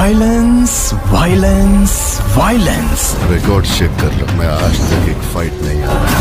Violence violence violence. Record check कर लो, मैं आज तक एक फाइट नहीं हारा।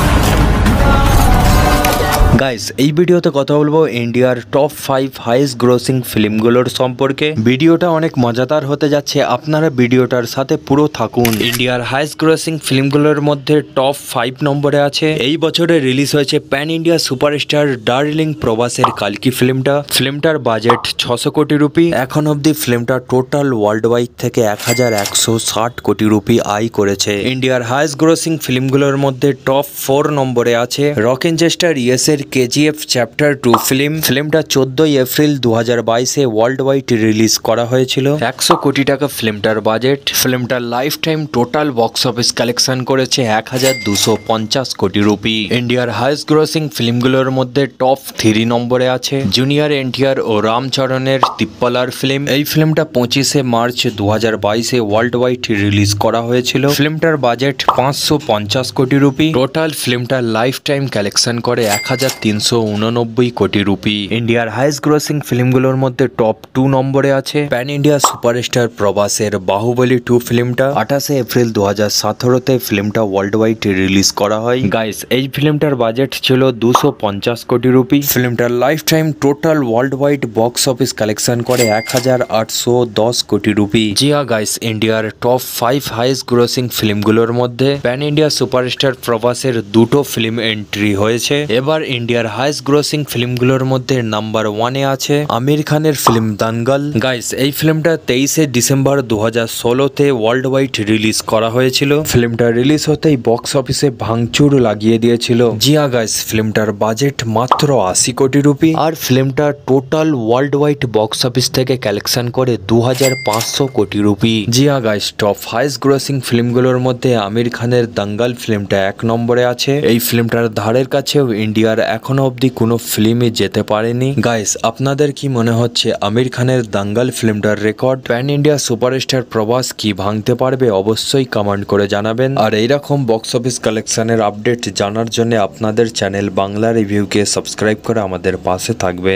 গাইস এই ভিডিওতে কথা বলবো ইন্ডিয়ার টপ 5 হাইয়েস্ট গ্রসিং ফিল্মগুলোর সম্পর্কে। ভিডিওটা অনেক মজাদার হতে যাচ্ছে, আপনারা ভিডিওটার সাথে পুরো থাকুন। ইন্ডিয়ার হাইয়েস্ট গ্রসিং ফিল্মগুলোর মধ্যে টপ 5 নম্বরে আছে এই বছরে রিলিজ হয়েছে প্যান ইন্ডিয়া সুপারস্টার ডার্লিং প্রভাসের কালকি ফিল্মটার বাজেট 600 কোটি রুপি। এখন অবধি ফিল্মটা টোটাল ওয়ার্ল্ড ওয়াইড থেকে 1160 কোটি রুপি আয় করেছে। ইন্ডিয়ার হাইয়েস্ট গ্রসিং ফিল্মগুলোর মধ্যে টপ 4 নম্বরে আছে রকেনচেস্টার ইয়েসের কেজিএফ চ্যাপ্টার 2 ফিল্মটা 14 এপ্রিল 2022-এ ওয়ার্ল্ড ওয়াইড রিলিজ করা হয়েছিল। 100 কোটি টাকা ফিল্মটার বাজেট। ফিল্মটার life time total box office collection করেছে 1250 কোটি রুপি। ইন্ডিয়ার হাইয়েস্ট গ্রসিং ফিল্মগুলোর মধ্যে টপ 3 নম্বরে আছে জুনিয়র এনটিআর ও রামচরণের তিপ্পালার ফিল্ম। এই ফিল্মটা 25 মার্চ 2022-এ ওয়ার্ল্ড ওয়াইড রিলিজ করা হয়েছিল। ফিল্মটার বাজেট 550 কোটি রুপি। টোটাল ফিল্মটার লাইফ টাইম কালেকশন করে 1389 কোটি রুপি। ইন্ডিয়ার হাইয়েস্ট গ্রসিং ফিল্মগুলোর মধ্যে টপ 2 নম্বরে আছে প্যান ইন্ডিয়া সুপারস্টার প্রভাসের বাহুবলী 2 ফিল্মটা 28 এপ্রিল 2017-তে ফিল্মটা ওয়ার্ল্ড ওয়াইড রিলিজ করা হয়। গাইস এই ফিল্মটার বাজেট ছিল 250 কোটি রুপি। ফিল্মটার life time total world wide box office collection করে 1810 কোটি রুপি। জিয়া গাইস ইন্ডিয়ার টপ 5 হাইয়েস্ট গ্রসিং ফিল্মগুলোর মধ্যে প্যান ইন্ডিয়া সুপারস্টার প্রভাসের দুটো ফিল্ম এন্ট্রি হয়েছে। এবার ইন্ডিয়ার হাইয়েস্ট গ্রসিং ফিল্মগুলোর মধ্যে নাম্বার 1-এ আছে আমির খানের ফিল্ম দাঙ্গল। গাইস এই ফিল্মটা 23 ডিসেম্বর 2016-তে ওয়ার্ল্ড ওয়াইড রিলিজ করা হয়েছিল। ফিল্মটা রিলিজ হতেই বক্স অফিসে ভাঙচুর লাগিয়ে দিয়েছিল। জিয়া গাইস ফিল্মটার বাজেট মাত্র 80 কোটি রুপি আর ফিল্মটা total world wide box office থেকে কালেকশন করে 2500 কোটি রুপি। জিয়া গাইস টপ হাইয়েস্ট গ্রসিং ফিল্মগুলোর মধ্যে আমির খানের দাঙ্গল ফিল্মটা 1 নম্বরে আছে। এই ফিল্মটার ধারের কাছেও ইন্ডিয়ার এখনো অবধি কোনো ফিল্মই যেতে পারেনি। গাইস আপনাদের কি মনে হচ্ছে আমির খানের দাঙ্গল ফিল্মটার record pan India superstar Prabhas কি ভাঙতে পারবে? অবশ্যই কমেন্ট করে জানাবেন। আর এইরকম বক্স অফিস কালেকশনের আপডেট জানার জন্য আপনাদের চ্যানেল বাংলা রিভিউকে সাবস্ক্রাইব করে আমাদের পাশে থাকবেন।